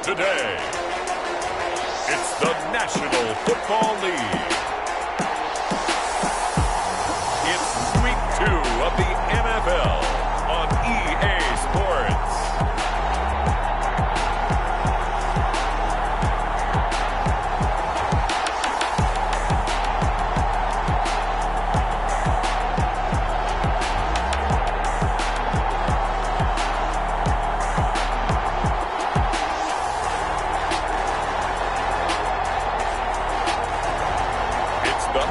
today. It's the National Football League. It's Week 2 of the NFL on EA Sports.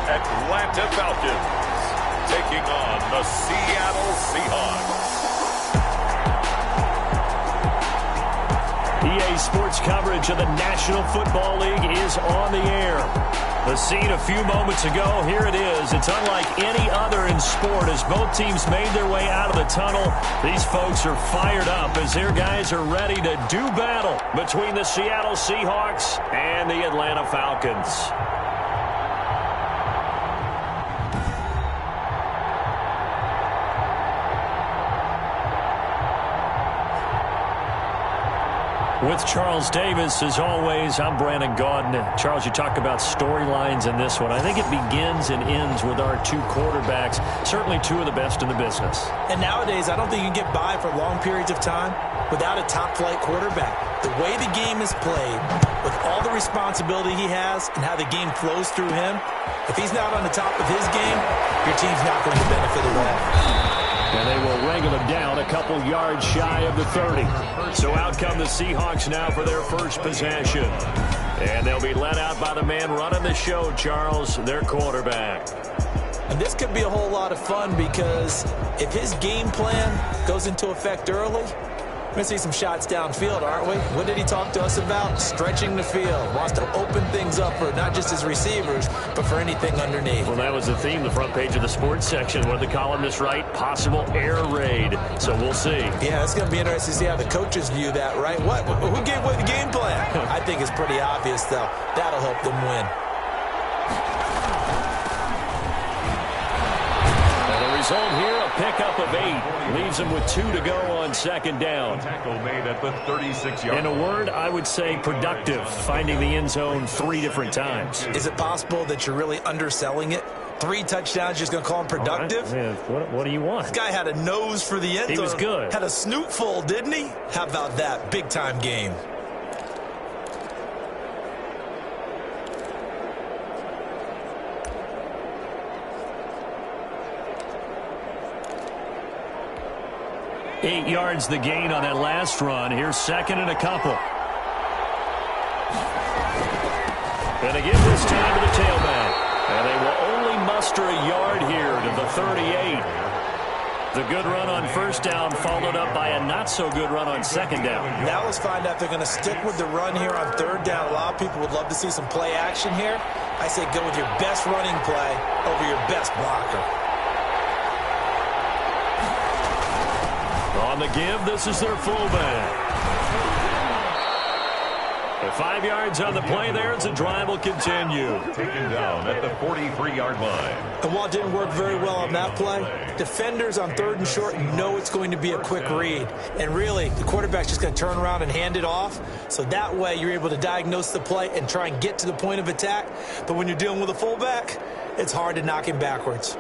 Atlanta Falcons taking on the Seattle Seahawks. EA Sports coverage of the National Football League is on the air. The scene a few moments ago, here it is. It's unlike any other in sport as both teams made their way out of the tunnel. These folks are fired up as their guys are ready to do battle between the Seattle Seahawks and the Atlanta Falcons. With Charles Davis, as always, I'm Brandon Gaudin. Charles, you talk about storylines in this one. I think it begins and ends with our two quarterbacks, certainly two of the best in the business. And nowadays, I don't think you can get by for long periods of time without a top-flight quarterback. The way the game is played, with all the responsibility he has and how the game flows through him, if he's not on the top of his game, your team's not going to benefit at all. And they will wrangle him down a couple yards shy of the 30. So out come the Seahawks now for their first possession. And they'll be led out by the man running the show, Charles, their quarterback. And this could be a whole lot of fun because if his game plan goes into effect early, we're going to see some shots downfield, aren't we? What did he talk to us about? Stretching the field. Wants to open things up for not just his receivers, but for anything underneath. Well, that was the theme, the front page of the sports section. What did the columnist write? Possible air raid. So we'll see. Yeah, it's going to be interesting to see how the coaches view that, right? Who gave away the game plan? I think it's pretty obvious, though. That'll help them win. Result here, a pickup of 8. Leaves them with 2 to go on second down. Tackle made at the 36-yard. In a word, I would say productive, finding the end zone 3 different times. Is it possible that you're really underselling it? 3 touchdowns, just going to call him productive? Right. What do you want? This guy had a nose for the end zone. He was good. Had a snoot full, didn't he? How about that? Big-time game. Eight yards the gain on that last run. Here's second and a couple. And they give this time to the tailback. And they will only muster a yard here to the 38. The good run on first down followed up by a not-so-good run on second down. Now let's find out if they're going to stick with the run here on third down. A lot of people would love to see some play action here. I say go with your best running play over your best blocker. On the give, this is their fullback. 5 yards on the play there as the drive will continue. Taken down at the 43-yard line. And while it didn't work very well on that play, defenders on third and short know it's going to be a quick read. And really, the quarterback's just going to turn around and hand it off. So that way, you're able to diagnose the play and try and get to the point of attack. But when you're dealing with a fullback, it's hard to knock him backwards.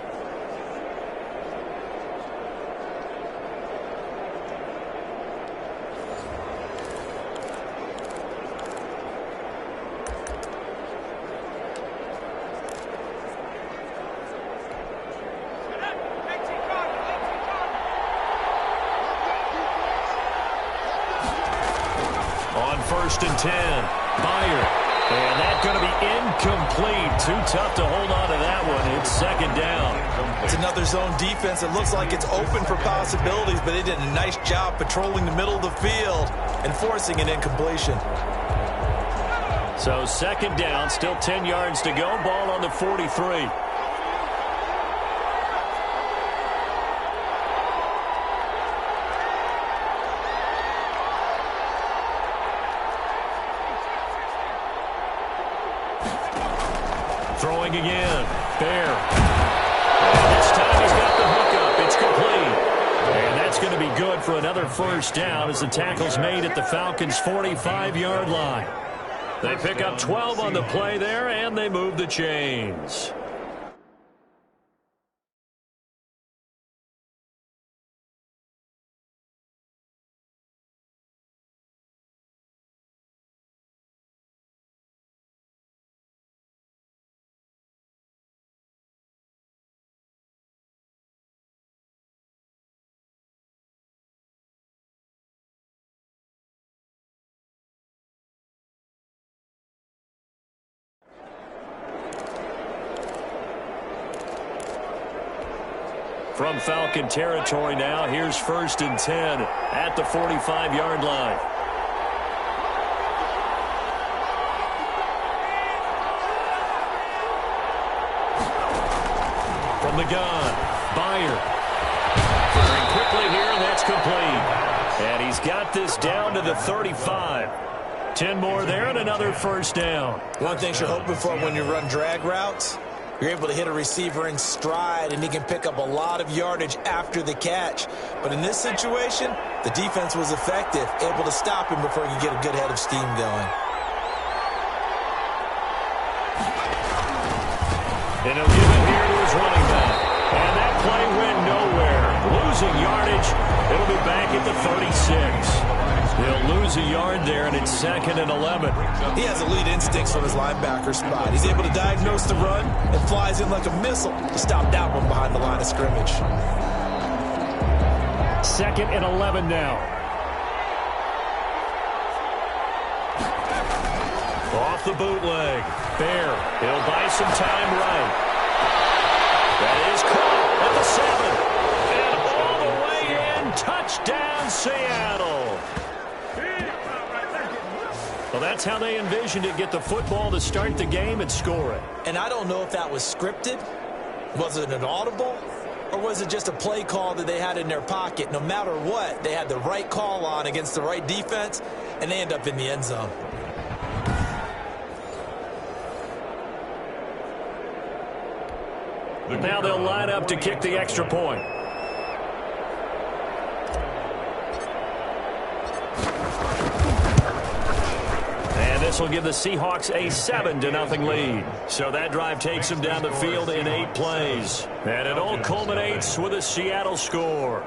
First and 10. Meyer. And that's going to be incomplete. Too tough to hold on to that one. It's second down. It's another zone defense. It looks like it's open for possibilities, but they did a nice job patrolling the middle of the field and forcing an incompletion. So second down, still 10 yards to go. Ball on the 43. Throwing again. Bear. And this time he's got the hook up. It's complete. And that's going to be be good for another first down as the tackle's made at the Falcons' 45-yard line. They pick up 12 on the play there, and they move the chains. From Falcon territory now, here's 1st and 10 at the 45-yard line. From the gun, Byer. Firing quickly here, and that's complete. And he's got this down to the 35. 10 more there and another first down. One thing you're hoping for when you run drag routes, you're able to hit a receiver in stride, and he can pick up a lot of yardage after the catch. But in this situation, the defense was effective, able to stop him before he could get a good head of steam going. And he'll give it here to his running back. And that play went nowhere. Losing yardage. It'll be back at the 36. They'll lose a yard there, and it's 2nd and 11. He has elite instincts from his linebacker spot. He's able to diagnose the run and flies in like a missile to stop that one behind the line of scrimmage. 2nd and 11 now. Off the bootleg. Bear. He'll buy some time right. That is caught at the 7. And all the way in. Touchdown, Seattle. Well, that's how they envisioned it. Get the football to start the game and score it. And I don't know if that was scripted. Was it an audible? Or was it just a play call that they had in their pocket? No matter what, they had the right call on against the right defense, and they end up in the end zone. Now they'll line up to kick the extra point. This will give the Seahawks a 7-0 lead. So that drive takes them down the field in 8 plays. And it all culminates with a Seattle score.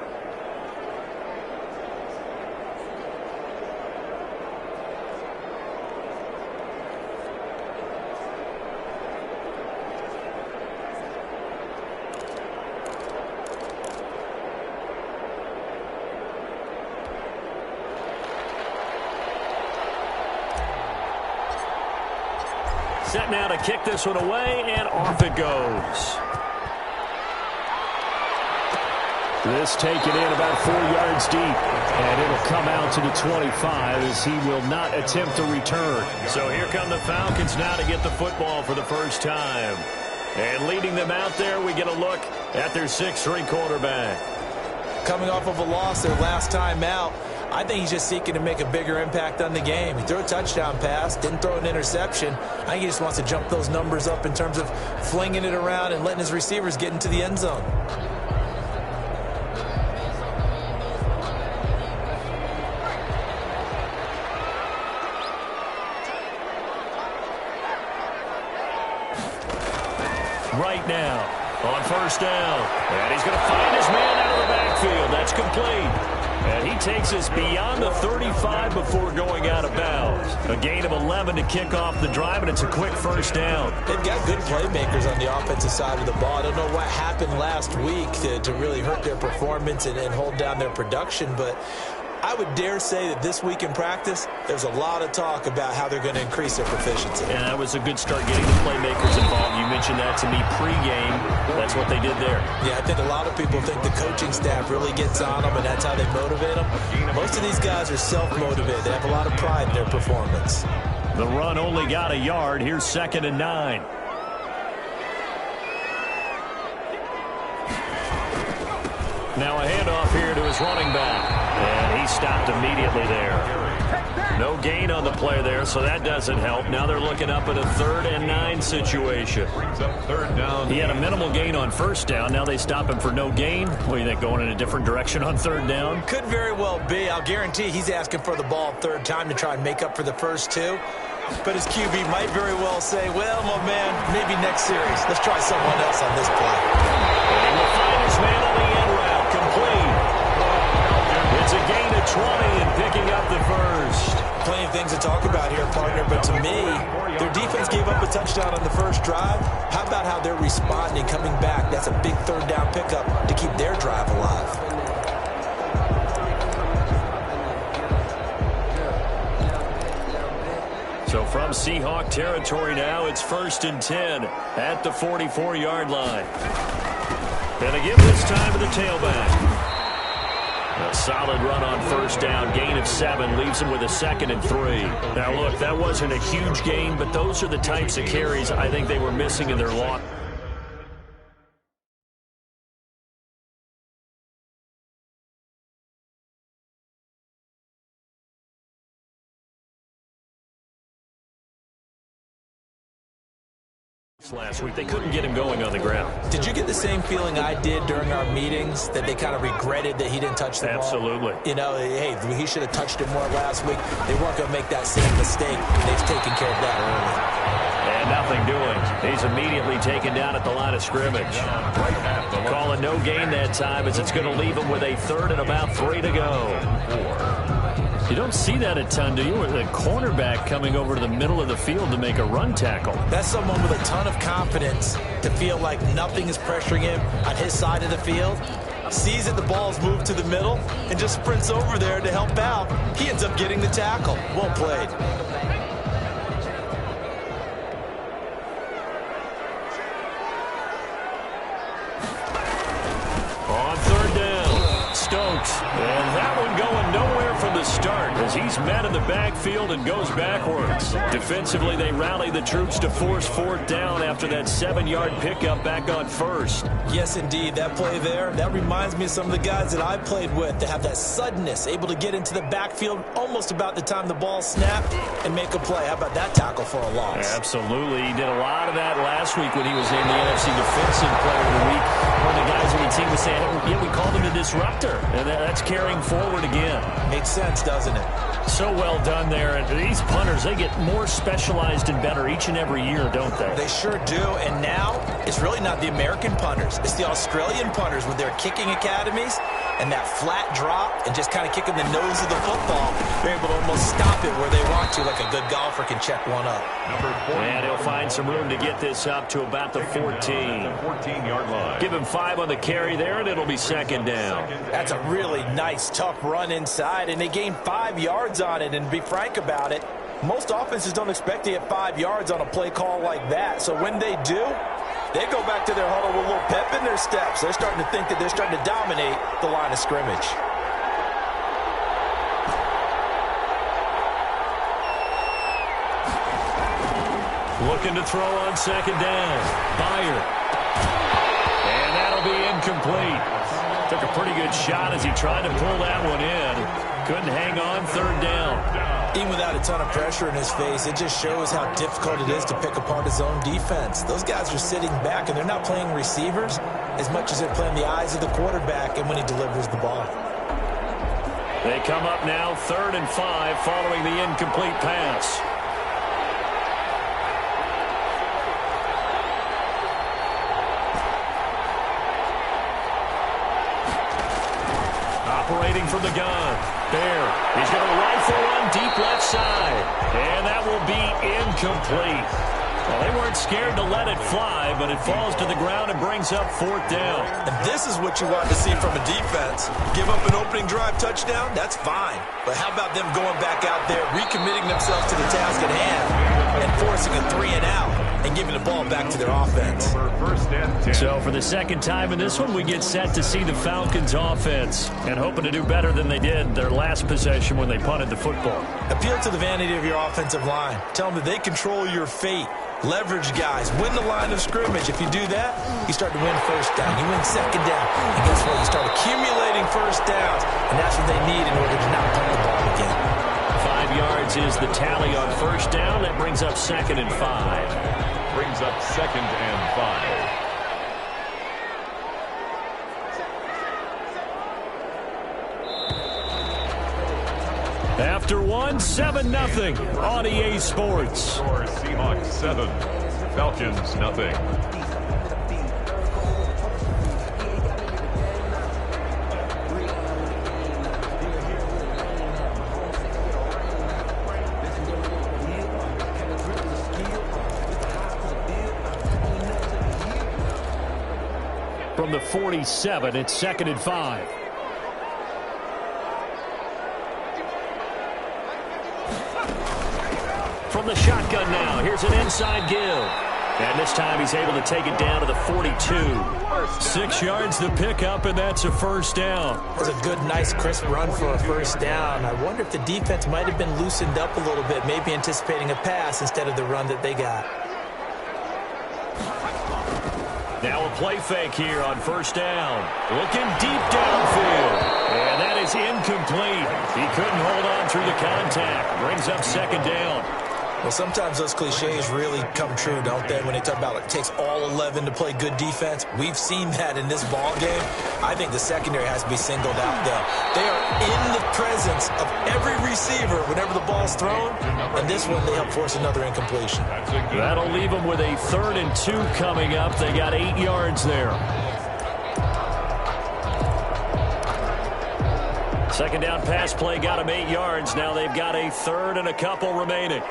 Set now to kick this one away, and off it goes. This taken in about 4 yards deep, and it'll come out to the 25 as he will not attempt to return. So here come the Falcons now to get the football for the first time. And leading them out there, we get a look at their 6'3" quarterback. Coming off of a loss their last time out, I think he's just seeking to make a bigger impact on the game. He threw a touchdown pass, didn't throw an interception. I think he just wants to jump those numbers up in terms of flinging it around and letting his receivers get into the end zone. Right now on first down. And he's going to find his man out of the backfield. That's complete. And he takes us beyond the 35 before going out of bounds. A gain of 11 to kick off the drive, and it's a quick first down. They've got good playmakers on the offensive side of the ball. I don't know what happened last week to really hurt their performance and hold down their production, but I would dare say that this week in practice, there's a lot of talk about how they're going to increase their proficiency. And that was a good start getting the playmakers involved. You mentioned that to me pregame. That's what they did there. Yeah, I think a lot of people think the coaching staff really gets on them, and that's how they motivate them. Most of these guys are self-motivated. They have a lot of pride in their performance. The run only got a yard. Here's 2nd and 9. Now a handoff here to his running back. And He's stopped immediately there. No gain on the play there, so that doesn't help. Now they're looking up at a 3rd and 9 situation. He had a minimal gain on first down. Now they stop him for no gain. What do you think, going in a different direction on 3rd down? Could very well be. I'll guarantee he's asking for the ball 3rd time to try and make up for the first 2. But his QB might very well say, well, my man, maybe next series. Let's try someone else on this play. And he will find his man on the end route. Complete. It's a gain of 20 and picking up the first. Plenty of things to talk about here, partner, but to me, their defense gave up a touchdown on the first drive. How about how they're responding, coming back? That's a big 3rd down pickup to keep their drive alive. So from Seahawk territory now, it's 1st and 10 at the 44-yard line. And they give this time to the tailback. A solid run on first down, gain of 7, leaves him with a 2nd and 3. Now look, that wasn't a huge gain, but those are the types of carries I think they were missing in their loss. Last week, they couldn't get him going on the ground. Did you get the same feeling I did during our meetings, that they kind of regretted that he didn't touch the ball? Absolutely. You know, hey, he should have touched it more last week. They weren't going to make that same mistake. They've taken care of that early. And nothing doing. He's immediately taken down at the line of scrimmage. Calling no gain that time, as it's going to leave him with a 3rd and about 3 to go. You don't see that a ton, do you? With a cornerback coming over to the middle of the field to make a run tackle. That's someone with a ton of confidence to feel like nothing is pressuring him on his side of the field. Sees that the ball's moved to the middle and just sprints over there to help out. He ends up getting the tackle. Well played. On 3rd down, Stokes. And that one going nowhere from the start as he's met in the backfield and goes backwards. Defensively, they rally the troops to force 4th down after that 7-yard pickup back on 1st. Yes, indeed. That play there, that reminds me of some of the guys that I played with that have that suddenness, able to get into the backfield almost about the time the ball snapped and make a play. How about that tackle for a loss? Absolutely. He did a lot of that last week when he was named the NFC Defensive Player of the Week. One of the guys on the team was saying, yeah, we called him a disruptor. And that's carrying forward again. Makes sense, doesn't it? So well done there. And these punters, they get more specialized and better each and every year, don't they? They sure do. And now, it's really not the American punters. It's the Australian punters with their kicking academies and that flat drop and just kind of kicking the nose of the football. They're able to almost stop it where they want to, like a good golfer can check one up. And he'll find some room to get this up to about the 14-yard line. Give him 5 on the carry there, and it'll be 2nd down. That's a really nice, tough run inside, and they gained 5 yards on it. And to be frank about it, most offenses don't expect to get 5 yards on a play call like that. So when they do, they go back to their huddle with a little pep in their steps. They're starting to think that they're starting to dominate the line of scrimmage. Looking to throw on 2nd down. Byard. And that'll be incomplete. Took a pretty good shot as he tried to pull that one in. Couldn't hang on 3rd down. Even without a ton of pressure in his face, it just shows how difficult it is to pick apart his own defense. Those guys are sitting back, and they're not playing receivers as much as they're playing the eyes of the quarterback and when he delivers the ball. They come up now 3rd and 5 following the incomplete pass. Operating from the gun. There. He's going to rifle one deep left side. And that will be incomplete. Well, they weren't scared to let it fly, but it falls to the ground and brings up 4th down. And this is what you want to see from a defense. Give up an opening drive touchdown, that's fine. But how about them going back out there, recommitting themselves to the task at hand, and forcing a 3 and out, and giving the ball back to their offense. So for the 2nd time in this one, we get set to see the Falcons offense, and hoping to do better than they did their last possession when they punted the football. Appeal to the vanity of your offensive line. Tell them that they control your fate. Leverage guys. Win the line of scrimmage. If you do that, you start to win first down. You win second down. And guess what? You start accumulating first downs. And that's what they need in order to not punt the ball again. 5 yards is the tally on first down. That brings up 2nd and 5. Brings up 2nd and 5. After one, 7-0 on EA Sports. Score Seahawks 7, Falcons nothing. From the 47, it's 2nd and 5. From the shotgun now, here's an inside give. And this time he's able to take it down to the 42. 6 yards to pick up, and that's a first down. That's a good, nice, crisp run for a first down. I wonder if the defense might have been loosened up a little bit, maybe anticipating a pass instead of the run that they got. Now a play fake here on first down. Looking deep downfield. And that is incomplete. He couldn't hold on through the contact. Brings up 2nd down. Well, sometimes those cliches really come true, don't they? When they talk about it takes all 11 to play good defense. We've seen that in this ball game. I think the secondary has to be singled out, though. They are in the presence of every receiver whenever the ball's thrown. And this one, they help force another incompletion. That'll leave them with a 3rd and 2 coming up. They got 8 yards there. 2nd down pass play got them 8 yards. Now they've got a 3rd and a couple remaining.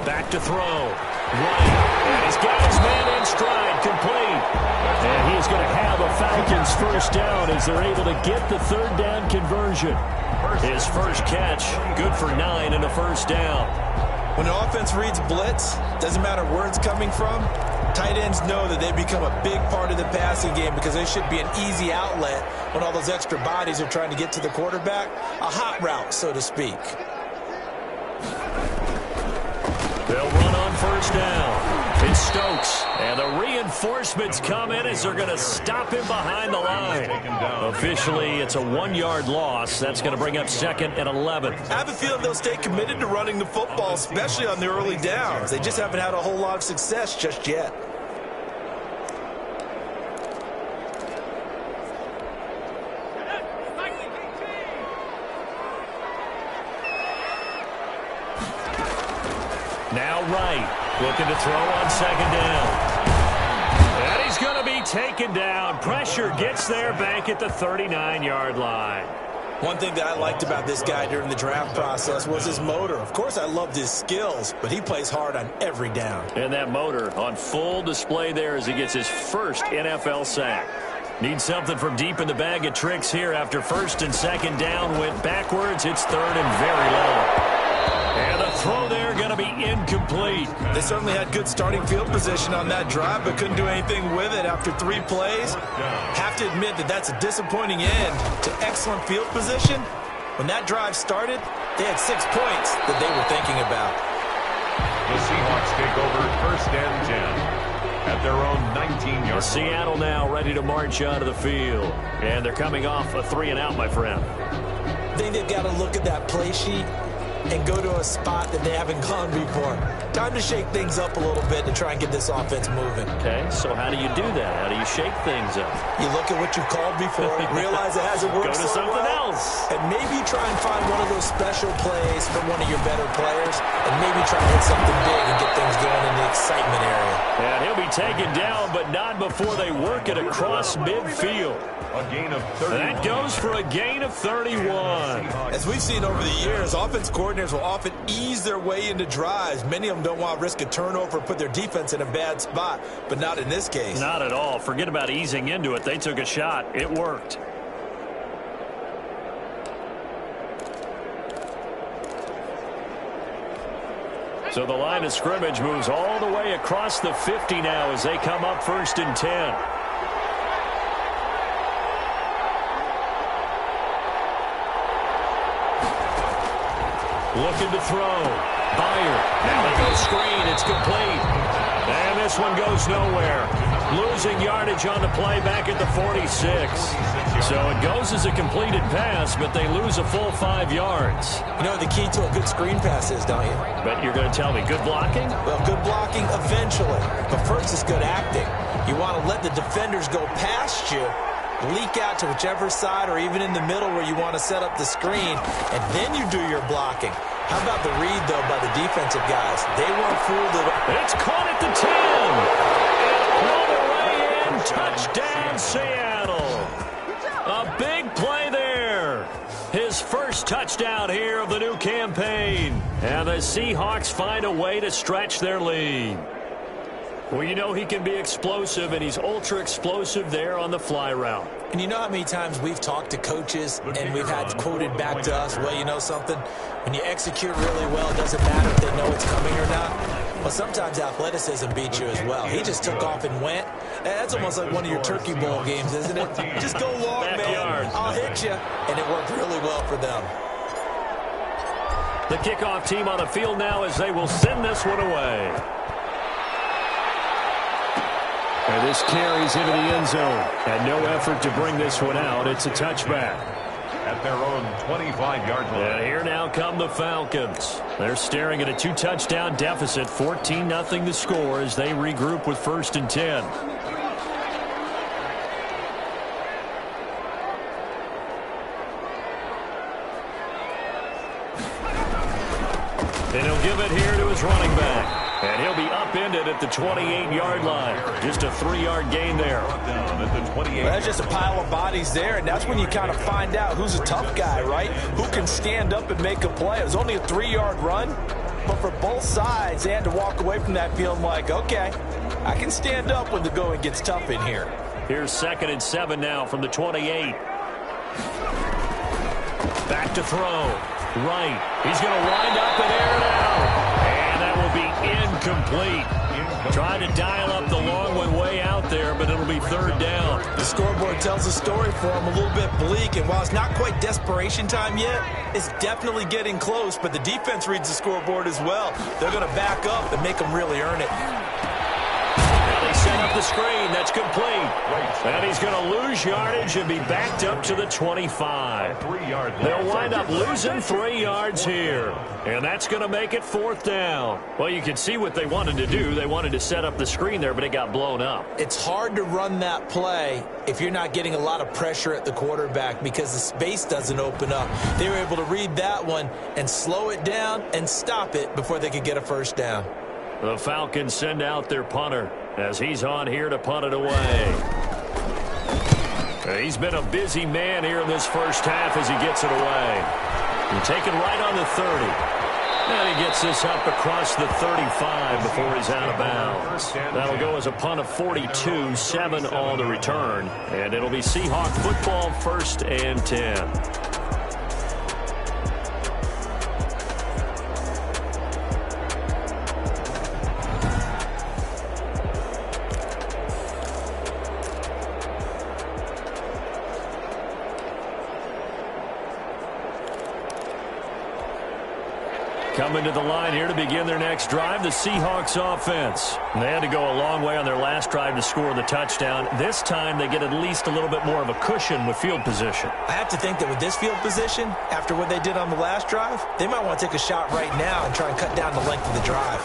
Back to throw. Right. And he's got his man in stride. Complete. And he's going to have a Falcons first down as they're able to get the 3rd down conversion. His first catch, good for 9 and a first down. When the offense reads blitz, doesn't matter where it's coming from, tight ends know that they become a big part of the passing game because they should be an easy outlet when all those extra bodies are trying to get to the quarterback. A hot route, so to speak. They'll run on first down. It's Stokes. And the reinforcements come in as they're going to stop him behind the line. Officially, it's a 1-yard loss. That's going to bring up 2nd and 11. I have a feeling they'll stay committed to running the football, especially on the early downs. They just haven't had a whole lot of success just yet. Now right, looking to throw on 2nd down. And he's going to be taken down. Pressure gets there back at the 39-yard line. One thing that I liked about this guy during the draft process was his motor. Of course, I loved his skills, but he plays hard on every down. And that motor on full display there as he gets his first NFL sack. Needs something from deep in the bag of tricks here after 1st and 2nd down went backwards. It's 3rd and very low. And the throw there going to be incomplete. They certainly had good starting field position on that drive, but couldn't do anything with it after 3 plays. Have to admit that that's a disappointing end to excellent field position. When that drive started, they had 6 points that they were thinking about. The Seahawks take over 1st and 10 at their own 19-yard. Seattle now ready to march onto the field. And they're coming off a 3-and-out, my friend. I think they've got to look at that play sheet and go to a spot that they haven't gone before. Time to shake things up a little bit to try and get this offense moving. Okay, so how do you do that? How do you shake things up? You look at what you've called before, realize it hasn't worked Go to so something well, else. and maybe try and find one of those special plays from one of your better players, and maybe try and hit something big and get things going in the excitement area. And he'll be taken down, but not before they work it across midfield. A gain of 31. That goes for a gain of 31. As we've seen over the years, offense coordinators will often ease their way into drives. Many of them don't want to risk a turnover or put their defense in a bad spot, but not in this case. Not at all. Forget about easing into it. They took a shot. It worked. So the line of scrimmage moves all the way across the 50 now as they come up 1st and 10. Looking to throw. Byer. Now they go screen. It's complete. And this one goes nowhere. Losing yardage on the play back at the 46. So it goes as a completed pass, but they lose a full 5 yards. You know what the key to a good screen pass is, don't you? But you're going to tell me good blocking? Well, good blocking eventually. But first is good acting. You want to let the defenders go past you, leak out to whichever side or even in the middle where you want to set up the screen, and then you do your blocking. How about the read, though, by the defensive guys? They weren't fooled at all. It's caught at the 10. And all the way in. Touchdown, Seattle. A big play there. His first touchdown here of the new campaign. And the Seahawks find a way to stretch their lead. Well, you know he can be explosive, and he's ultra-explosive there on the fly route. And you know how many times we've talked to coaches and we've had quoted back to us, well, you know something? When you execute really well, it doesn't matter if they know it's coming or not. Well, sometimes athleticism beats you as well. He just took off and went. That's almost like one of your Turkey Bowl games, isn't it? Just go long, Backyard. man. I'll hit you. And it worked really well for them. The kickoff team on the field now as they will send this one away. And this carries into the end zone. And no effort to bring this one out. It's a touchback. At their own 25-yard line. And here now come the Falcons. They're staring at a 2-touchdown deficit. 14-0 the score as they regroup with 1st and 10. And he'll give it here to his running back. And he'll be upended at the 28-yard line. Just a 3-yard gain there. Well, that's just a pile of bodies there, and that's when you kind of find out who's a tough guy, right? Who can stand up and make a play. It was only a 3-yard run, but for both sides, they had to walk away from that feeling like, okay, I can stand up when the going gets tough in here. Here's 2nd and 7 now from the 28. Back to throw. Right. He's going to wind up and air it out. And that will be incomplete. Trying to dial up the long one way out there, but it'll be 3rd down. The scoreboard tells a story for him, a little bit bleak, and while it's not quite desperation time yet, it's definitely getting close, but the defense reads the scoreboard as well. They're going to back up and make them really earn it. Now they set up the screen. That's complete. And he's going to lose yardage and be backed up to the 25. They'll wind up losing 3 yards here. And that's going to make it 4th down. Well, you can see what they wanted to do. They wanted to set up the screen there, but it got blown up. It's hard to run that play if you're not getting a lot of pressure at the quarterback because the space doesn't open up. They were able to read that one and slow it down and stop it before they could get a 1st down. The Falcons send out their punter as he's on here to punt it away. He's been a busy man here in this first half as he gets it away. And taken right on the 30. And he gets this up across the 35 before he's out of bounds. That'll go as a punt of 42, 7 on the return. And it'll be Seahawk football 1st and 10. Coming to the line here to begin their next drive, the Seahawks offense. They had to go a long way on their last drive to score the touchdown. This time they get at least a little bit more of a cushion with field position. I have to think that with this field position, after what they did on the last drive, they might want to take a shot right now and try and cut down the length of the drive.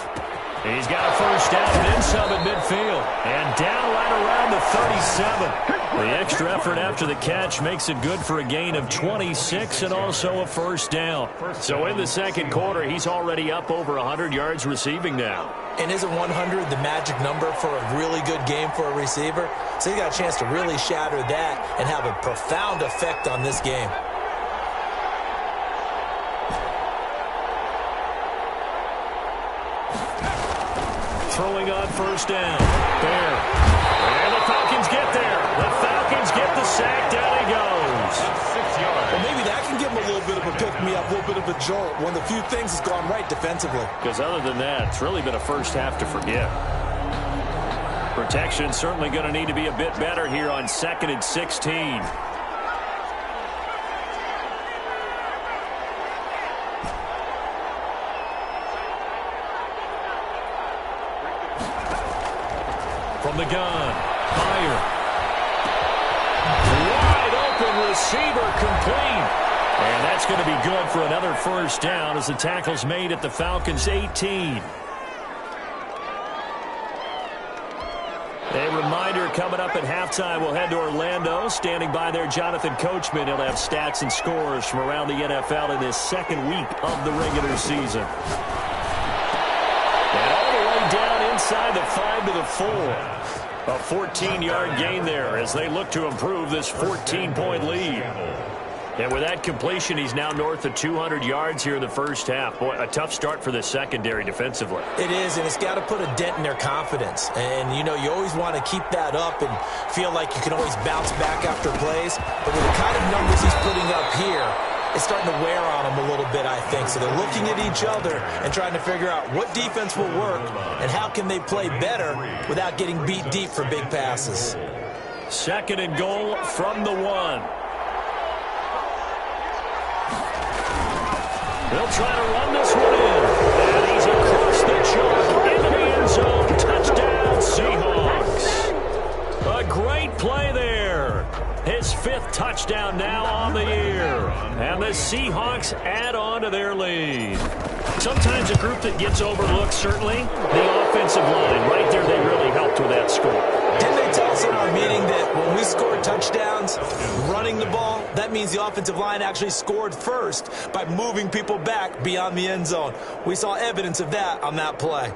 He's got a 1st down and then some at midfield. And down right around the 37. The extra effort after the catch makes it good for a gain of 26 and also a 1st down. So in the 2nd quarter, he's already up over 100 yards receiving now. And isn't 100 the magic number for a really good game for a receiver? So he got a chance to really shatter that and have a profound effect on this game. Throwing on 1st down. There. And the Falcons get there. The Falcons get the sack. Down he goes. Well, maybe that can give him a little bit of a pick-me-up, a little bit of a jolt. One of the few things has gone right defensively. Because other than that, it's really been a first half to forget. Protection certainly going to need to be a bit better here on 2nd and 16. from the gun. Hiya. Wide open receiver complete. And that's going to be good for another first down as the tackle's made at the Falcons' 18. A reminder coming up at halftime, we'll head to Orlando. Standing by there, Jonathan Coachman. He'll have stats and scores from around the NFL in his second week of the regular season. And all the way down inside the 5 to the 4. A 14-yard gain there as they look to improve this 14-point lead. And with that completion, he's now north of 200 yards here in the first half. Boy, a tough start for the secondary defensively. It is, and it's got to put a dent in their confidence. And, you know, you always want to keep that up and feel like you can always bounce back after plays. But with the kind of numbers he's putting up here, it's starting to wear on them a little bit, I think. So they're looking at each other and trying to figure out what defense will work and how can they play better without getting beat deep for big passes. Second and goal from the 1. They'll try to run this one in. And he's across the chalk into the end zone. Touchdown, Seahawks. A great play there. His 5th touchdown now on the year. And the Seahawks add on to their lead. Sometimes a group that gets overlooked, certainly, the offensive line. Right there, they really helped with that score. Didn't they tell us in our meeting that when we score touchdowns running the ball, that means the offensive line actually scored first by moving people back beyond the end zone? We saw evidence of that on that play.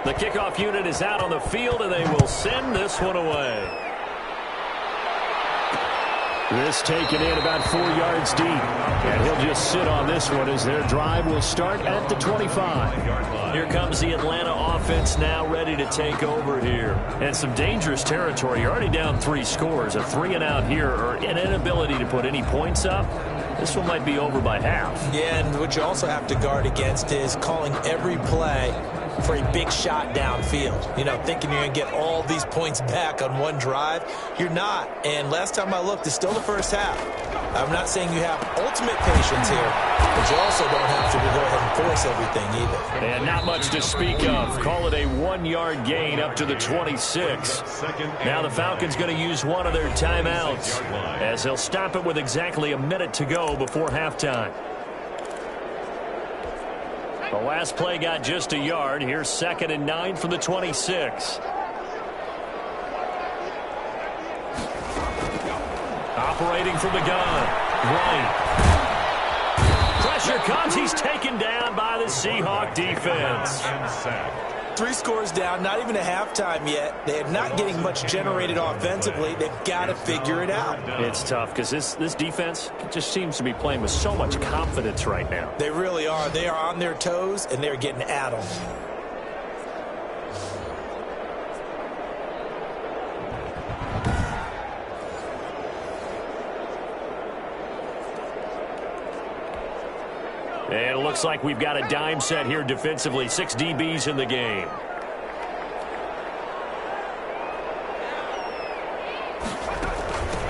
The kickoff unit is out on the field, and they will send this one away. This taken in about 4 yards deep. And he'll just sit on this one as their drive will start at the 25. Here comes the Atlanta offense now ready to take over here. And some dangerous territory. You're already down 3 scores. A 3-and-out here or an inability to put any points up. This one might be over by half. Yeah, and what you also have to guard against is calling every play for a big shot downfield. You know, thinking you're going to get all these points back on one drive. You're not. And last time I looked, it's still the first half. I'm not saying you have ultimate patience here, but you also don't have to go ahead and force everything either. And not much to speak of. Call it a 1-yard gain up to the 26. Now the Falcons going to use one of their timeouts as they'll stop it with exactly a minute to go before halftime. The last play got just a yard. Here's 2nd and 9 from the 26. Operating from the gun. Right. Pressure comes. He's taken down by the Seahawk defense. 3 scores down, not even a halftime yet. They're not getting much generated offensively. They've got to figure it out. It's tough because this defense just seems to be playing with so much confidence right now. They really are. They are on their toes, and they're getting at them. And it looks like we've got a dime set here defensively. 6 DBs in the game.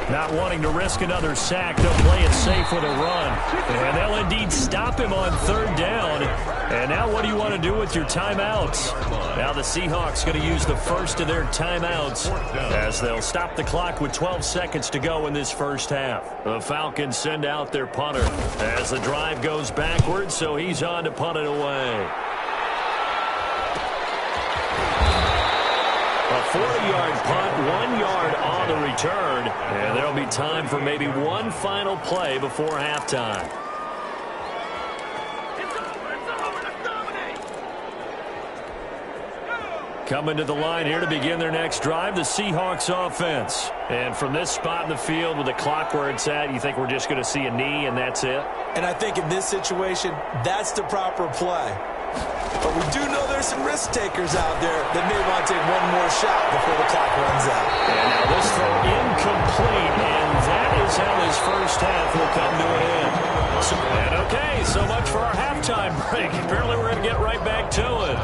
Not wanting to risk another sack, they'll play it safe with a run. And they'll indeed stop him on third down. And now what do you want to do with your timeouts? Now the Seahawks going to use the first of their timeouts as they'll stop the clock with 12 seconds to go in this first half. The Falcons send out their punter as the drive goes backwards, so he's on to punt it away. A 40-yard punt, 1 yard on the return, and there'll be time for maybe one final play before halftime. Coming to the line here to begin their next drive, the Seahawks offense. And from this spot in the field with the clock where it's at, you think we're just going to see a knee and that's it? And I think in this situation, that's the proper play. But we do know there's some risk takers out there that may want to take one more shot before the clock runs out. And now this throw incomplete, and that is how this first half will come to an end. And okay, so much for our halftime break. Apparently we're going to get right back to it.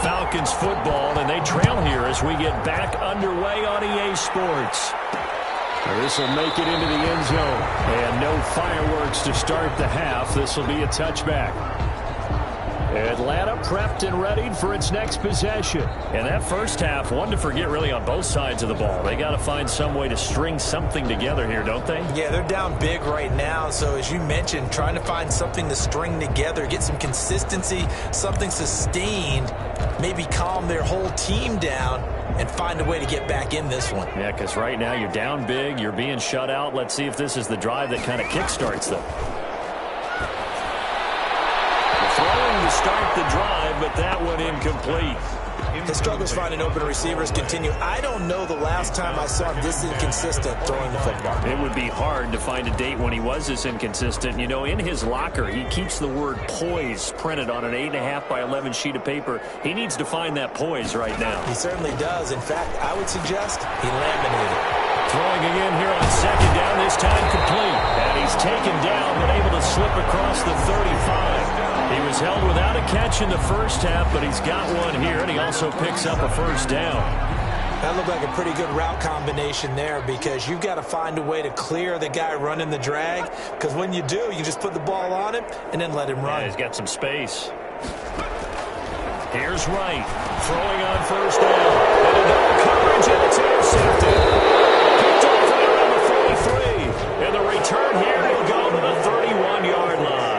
Falcons football, and they trail here as we get back underway on EA Sports. This will make it into the end zone, and no fireworks to start the half. This will be a touchback. Atlanta prepped and readied for its next possession. And that first half, one to forget really on both sides of the ball. They got to find some way to string something together here, don't they? Yeah, they're down big right now. So as you mentioned, trying to find something to string together, get some consistency, something sustained, maybe calm their whole team down and find a way to get back in this one. Yeah, because right now you're down big, you're being shut out. Let's see if this is the drive that kind of kickstarts them. Throwing to start the drive, but that one incomplete. The struggles finding open receivers continue. I don't know the last time I saw him this inconsistent throwing the football. It would be hard to find a date when he was this inconsistent. You know, in his locker, he keeps the word poise printed on an 8.5 by 11 sheet of paper. He needs to find that poise right now. He certainly does. In fact, I would suggest he laminated. Throwing again here on second down, this time complete. And he's taken down, but able to slip across the 35. He was held without a catch in the first half, but he's got one here, and he also picks up a first down. That looked like a pretty good route combination there because you've got to find a way to clear the guy running the drag, because when you do, you just put the ball on him and then let him run. Yeah, he's got some space. Here's Wright, throwing on first down. And a double coverage, and it's intercepted. Picked off around the 43. And the return here will go to the 31-yard line.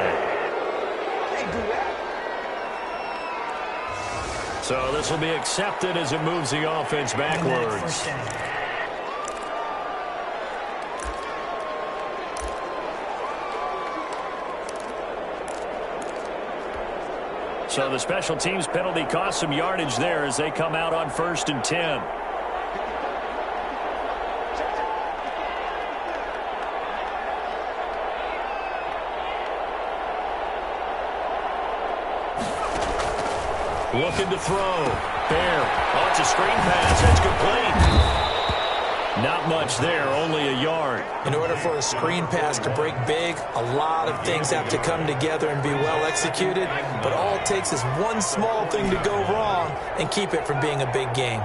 So this will be accepted as it moves the offense backwards. So the special teams penalty cost some yardage there as they come out on 1st and 10. Looking to throw. Bear. Oh, it's a screen pass. That's complete. Not much there, only a yard. In order for a screen pass to break big, a lot of things have to come together and be well executed. But all it takes is one small thing to go wrong and keep it from being a big game.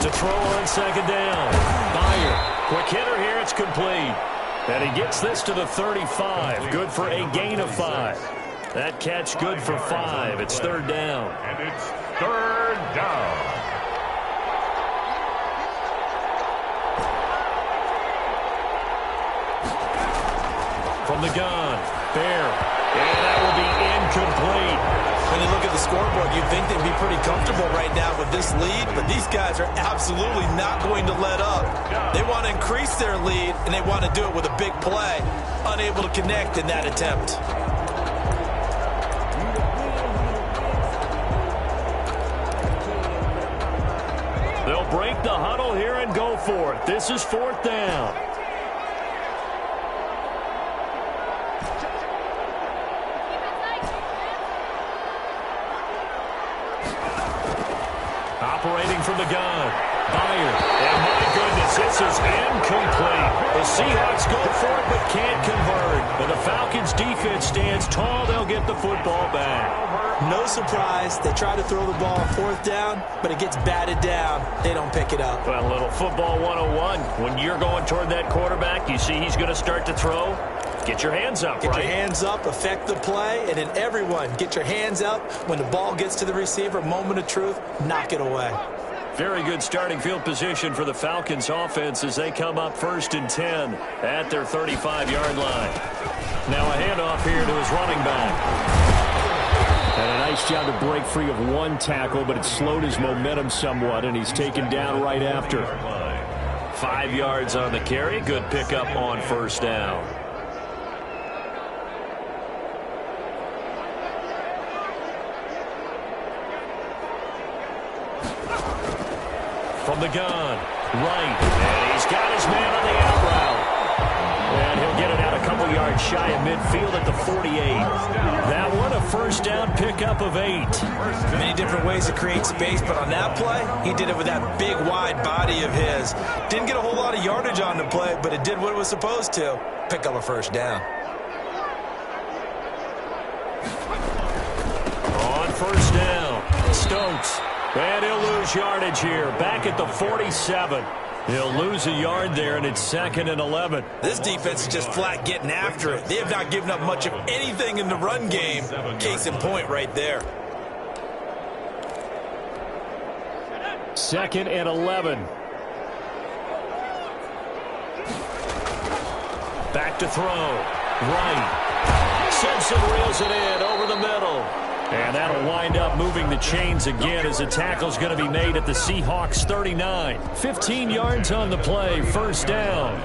To throw on second down. Byer. Quick hitter here. It's complete. And he gets this to the 35. Good for a gain of 5. That catch good for 5. It's third down. And it's third down. From the gun. Bear. And that will be incomplete. When you look at the scoreboard, you'd think they'd be pretty comfortable right now with this lead, but these guys are absolutely not going to let up. They want to increase their lead, and they want to do it with a big play. Unable to connect in that attempt. They'll break the huddle here and go for it. This is 4th down. Operating from the gun. Byer. And my goodness, as this is incomplete. The Seahawks go for it but can't convert. And the Falcons' defense stands tall. They'll get the football back. No surprise. They try to throw the ball on fourth down, but it gets batted down. They don't pick it up. Well, a little football 101. When you're going toward that quarterback, you see he's going to start to throw. Get your hands up, Get your hands up, affect the play, and then everyone get your hands up when the ball gets to the receiver. Moment of truth, knock it away. Very good starting field position for the Falcons offense as they come up 1st and 10 at their 35-yard line. Now a handoff here to his running back. And a nice job to break free of one tackle, but it slowed his momentum somewhat, and he's taken down right after. 5 yards on the carry. Good pickup on 1st down. From the gun, right, and he's got his man on the out route. And he'll get it out a couple yards shy of midfield at the 48. That one, a 1st down pickup of 8. Many different ways to create space, but on that play, he did it with that big, wide body of his. Didn't get a whole lot of yardage on the play, but it did what it was supposed to. Pick up a 1st down. On 1st down, Stokes. And he'll lose yardage here, back at the 47. He'll lose a yard there, and it's 2nd and 11. This defense is just flat getting after it. They have not given up much of anything in the run game. Case in point right there. 2nd and 11. Back to throw. Right. Simpson reels it in over the middle. And that'll wind up moving the chains again as the tackle's going to be made at the Seahawks 39. 15 yards on the play, 1st down.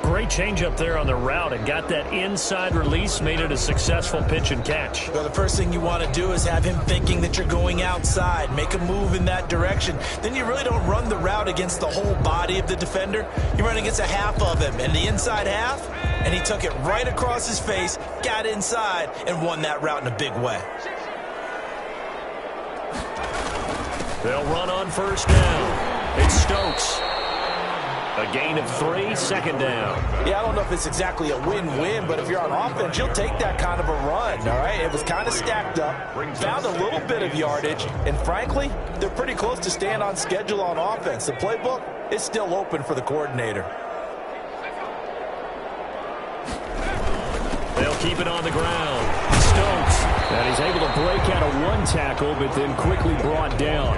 Great change up there on the route and got that inside release, made it a successful pitch and catch. Well, the first thing you want to do is have him thinking that you're going outside, make a move in that direction. Then you really don't run the route against the whole body of the defender. You run against a half of him, and the inside half, and he took it right across his face, got inside, and won that route in a big way. They'll run on 1st down. It's Stokes. A gain of 3, 2nd down. Yeah, I don't know if it's exactly a win-win, but if you're on offense, you'll take that kind of a run, all right? It was kind of stacked up, found a little bit of yardage, and frankly, they're pretty close to staying on schedule on offense. The playbook is still open for the coordinator. They'll keep it on the ground. Stokes. And he's able to break out of one tackle, but then quickly brought down.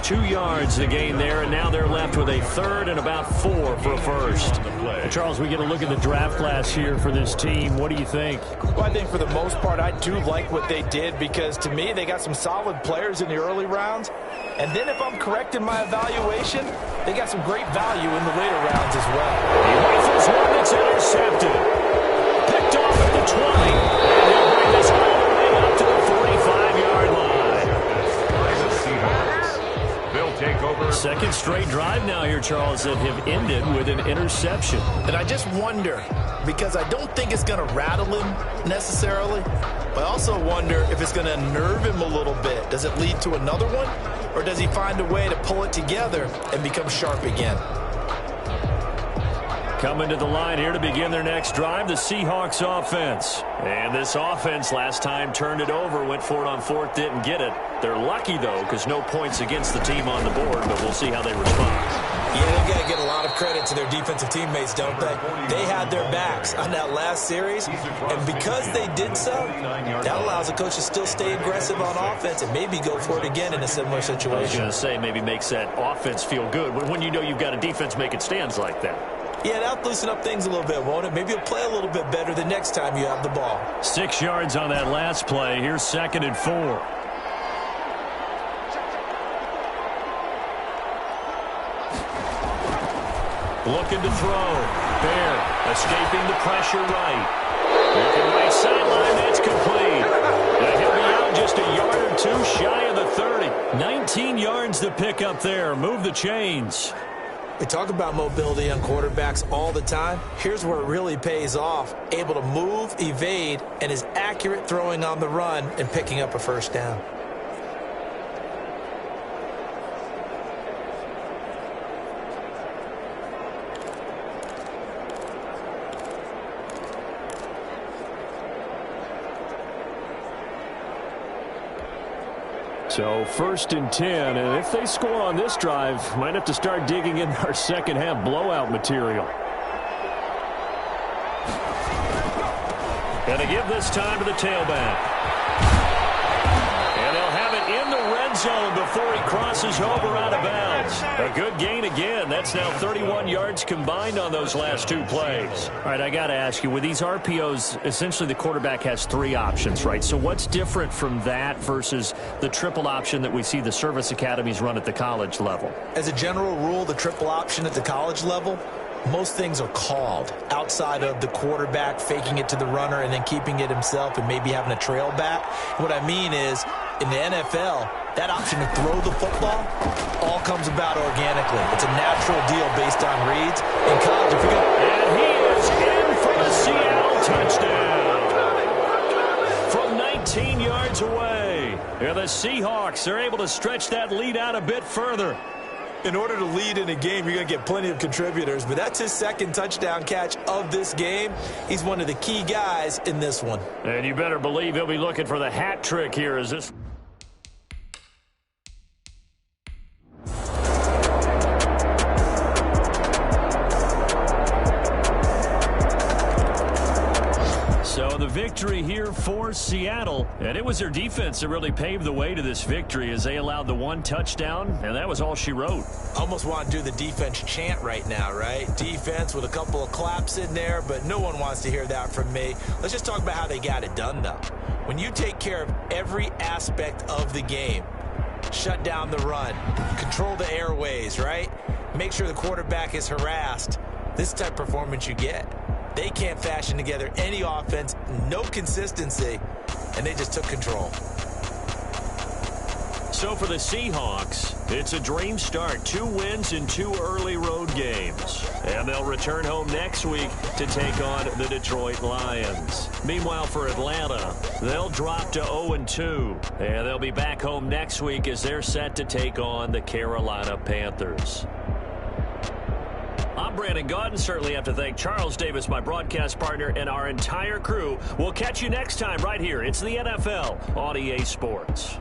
2 yards to gain there, and now they're left with a 3rd and about 4 for a 1st. Charles, we get a look at the draft class here for this team. What do you think? Well, I think for the most part, I do like what they did because, to me, they got some solid players in the early rounds. And then if I'm correct in my evaluation, they got some great value in the later rounds as well. He rifles one that's intercepted. Picked off at the 20. And they'll bring this all the way up to the 45-yard line. They'll take over. 2nd straight drive now here, Charles, that have ended with an interception. And I just wonder, because I don't think it's going to rattle him necessarily, but I also wonder if it's going to nerve him a little bit. Does it lead to another one, or does he find a way to pull it together and become sharp again? Coming to the line here to begin their next drive, the Seahawks offense. And this offense last time turned it over, went for it on 4th, didn't get it. They're lucky, though, because no points against the team on the board, but we'll see how they respond. Yeah, they've got to get a lot of credit to their defensive teammates, don't they? They had their backs on that last series, and because they did so, that allows the coach to still stay aggressive on offense and maybe go for it again in a similar situation. I was going to say, maybe makes that offense feel good when you know you've got a defense making stands like that. Yeah, that'll loosen up things a little bit, won't it? Maybe you'll play a little bit better the next time you have the ball. 6 yards on that last play. Here's 2nd and 4. Looking to throw. Bear escaping the pressure right. Looking right sideline. That's complete. And he'll be out just a yard or 2 shy of the 30. 19 yards to pick up there. Move the chains. We talk about mobility on quarterbacks all the time. Here's where it really pays off. Able to move, evade, and is accurate throwing on the run and picking up a 1st down. So 1st and 10, and if they score on this drive, might have to start digging in our second half blowout material. And to give this time to the tailback. And they'll have it in the red zone before he crosses over out of bounds. A good gain again. That's now 31 yards combined on those last 2 plays. All right, I got to ask you, with these RPOs, essentially the quarterback has 3 options, right? So what's different from that versus the triple option that we see the service academies run at the college level? As a general rule, the triple option at the college level, most things are called outside of the quarterback faking it to the runner and then keeping it himself and maybe having a trail back. What I mean is, in the NFL, that option to throw the football all comes about organically. It's a natural deal based on reads. In college, if you go... And he is in for the Seattle touchdown. From 19 yards away. And the Seahawks are able to stretch that lead out a bit further. In order to lead in a game, you're going to get plenty of contributors, but that's his 2nd touchdown catch of this game. He's one of the key guys in this one. And you better believe he'll be looking for the hat trick here as this... So the victory here for Seattle, and it was their defense that really paved the way to this victory as they allowed the 1 touchdown, and that was all she wrote. Almost want to do the defense chant right now, right? Defense with a couple of claps in there, but no one wants to hear that from me. Let's just talk about how they got it done, though. When you take care of every aspect of the game, shut down the run, control the airways, right? Make sure the quarterback is harassed. This type of performance you get. They can't fashion together any offense, no consistency, and they just took control. So for the Seahawks, it's a dream start. 2 wins in 2 early road games. And they'll return home next week to take on the Detroit Lions. Meanwhile, for Atlanta, they'll drop to 0-2. And they'll be back home next week as they're set to take on the Carolina Panthers. I'm Brandon Gaudin. Certainly have to thank Charles Davis, my broadcast partner, and our entire crew. We'll catch you next time right here. It's the NFL on EA Sports.